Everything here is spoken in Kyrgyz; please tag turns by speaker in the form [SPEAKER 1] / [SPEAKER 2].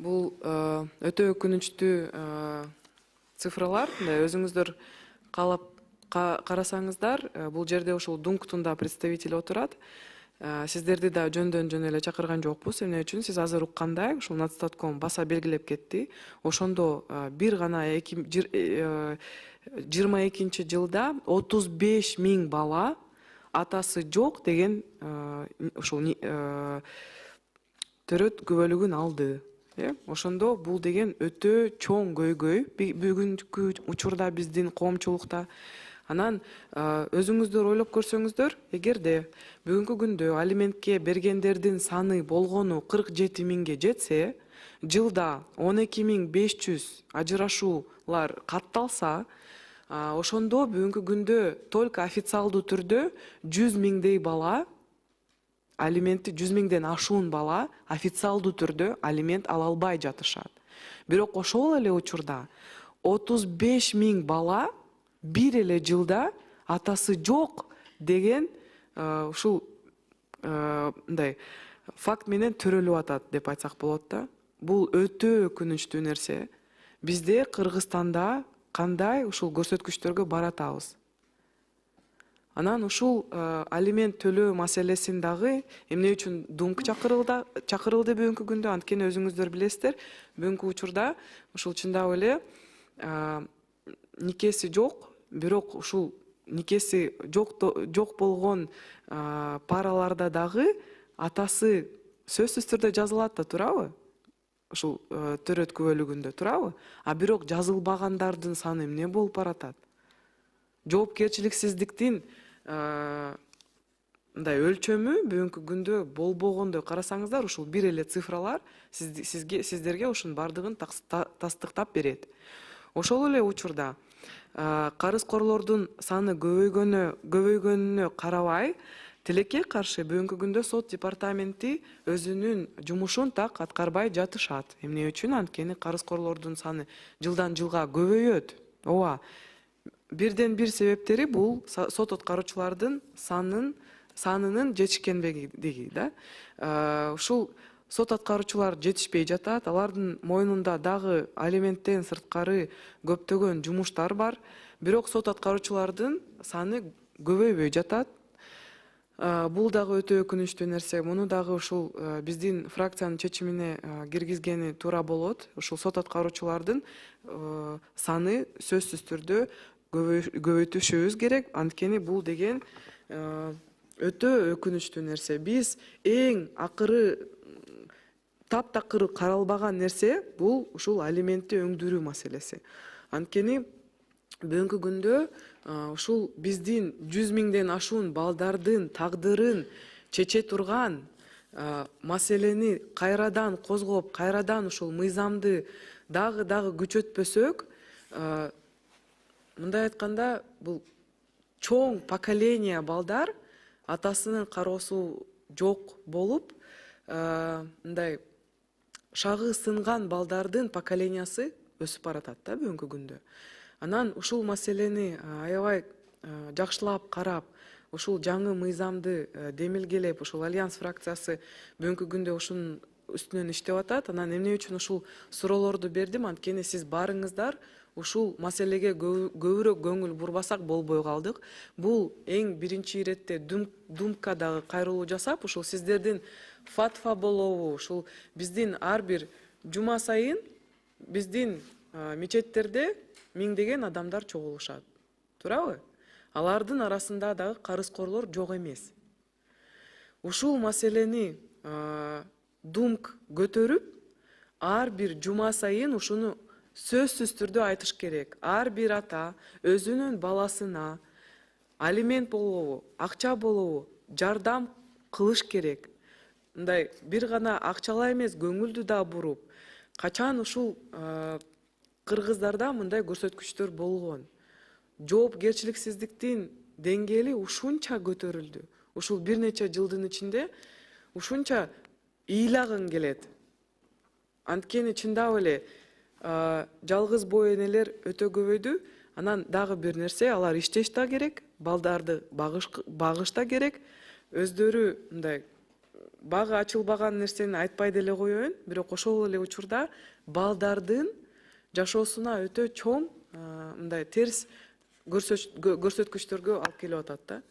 [SPEAKER 1] Бул өтө өкүнүчтүү цифралар. Өзүңүздөр карасаңыздар, бул жерде ушул ДУНКтун да представители отурат. Сиздерди да жөндөн жөн эле чакырган жокпуз. Эмне үчүн? Сиз азыр уккандай, ушул Нацстатком баса белгилеп кетти. Ошондо бир гана 22 жылда 35 миң бала атасы жок деген ушул төрөт күбөлүгүн алды. Ошондо бул деген өтө чоң көйгөй бүгүнкү учурда биздин коомчулукта. Анан өзүңүздөр ойлоп көрсөңүздөр, эгерде бүгүнкү күндө алиментке бергендердин саны болгону 47 миңге жетсе, жылда 12.500 ажырашуулар катталса, ошондо бүгүнкү күндө только официалдуу түрдө 100 миңдей бала алиментти 100 миңден ашуун бала официалдуу түрдө алимент ала албай жатышат. Бирок ошол эле учурда 35 миң бала бир эле жылда атасы жок деген ушул мындай факт менен төрөлүп атат деп айтсак болот да. Бул өтө өкүнүчтүү нерсе. Бизде Кыргызстанда кандай ушул көрсөткүчтөргө баратабыз? Анан ушул алимент төлөө маселесин дагы эмне үчүн ДУНК чакырылды бүгүнкү күндө? Анткени өзүңүздөр билесиздер, бүгүнкү учурда ушул чындап эле никеси жок, бирок ушул никеси жок болгон параларда дагы атасы сөзсүз түрдө жазылат да, туурабы? Ушул төрөт күбөлүгүндө, туурабы? А бирок жазылбагандардын саны эмне болуп баратат? Жоопкерчиликсиздиктин мындай өлчөмү бүгүнкү күндө болбогондой карасаңыздар, ушул бир эле цифралар сиздерге ушунун бардыгын тастыктап берет. Ошол эле учурда карызкорлордун саны көбөйгөнүнө карабай, тилекке каршы бүгүнкү күндө сот департаменти өзүнүн жумушун так аткарбай жатышат. Эмне үчүн? Анткени карызкорлордун саны жылдан жылга көбөйөт. Ооба. Бирден бир себептери бул сот аткаруучулардын санынын жетишкендиги да. Ушул сот аткаруучулар жетишпей жатат. Алардын мойнунда дагы алименттен сырткары көптөгөн жумуштар бар. Бирок сот аткаруучулардын саны көбөйбөй жатат. Бул дагы өтө өкүнүчтүү нерсе. Муну дагы ушул биздин фракциянын чечимине киргизгени туура болот. Ушул сот аткаруучулардын саны сөзсүз түрдө көбөйтүшүбүз керек. Анткени бул деген өтө өкүнүчтүү нерсе. Биз эң акыры таптакыр каралбаган нерсе бул ушул алиментти өңдүрүү маселеси. Анткени бүгүнкү күндө ушул биздин 100 миңден ашуун балдардын тагдырын чече турган маселени кайрадан козгоп, кайрадан ушул мыйзамды дагы күчөтпөсөк, мындай айтканда, бул чоң поколение балдар атасынын кароосу жок болуп, мындай шагы сынган балдардын поколениясы өсүп баратат да бүгүнкү күндө. Анан ушул маселени аябай жакшылап карап, ушул жаңы мыйзамды демилгелеп, ушул Альянс фракциясы бүгүнкү күндө ушунун үстүнөн иштеп атат. Анан эмне үчүн ушул суроолорду бердим? Анткени сиз барыңыздар ушул маселеге көбүрөөк көңүл бурбасак болбой калдык. Бул эң биринчи иретте ДУНКка дагы кайрылуу жасап, ушул сиздердин фатва болобу, ушул биздин ар бир жума сайын биздин мечеттерде миңдеген адамдар чогулушат. Туурабы? Алардын арасында дагы карызкорлор жок эмес. Ушул маселени ДУНК көтөрүп, ар бир жума сайын ушуну сөзсүз түрдө айтыш керек. Ар бир ата өзүнүн баласына алимент болобу, акча болобу, жардам кылыш керек. Мындай бир гана акчалай эмес, көңүлдү да буруп, качан ушул кыргыздарда мындай көрсөткүчтөр болгон. Жоопкерчиликсиздиктин деңгээли ушунча көтөрүлдү. Ушул бир нече жылдын ичинде ушунча ыйлагың келет. Анткени чындап эле жалгыз бой энелер өтө көбөйдү. Анан дагы бир нерсе, алар иштеш да керек, балдарды багыш да керек. Өздөрү мындай бага ачылбаган нерсени айтпай деле коеюн, бирок ошол эле учурда балдардын жашоосуна өтө чоң мындай терс көрсөткүчтөргө алып келип атат да.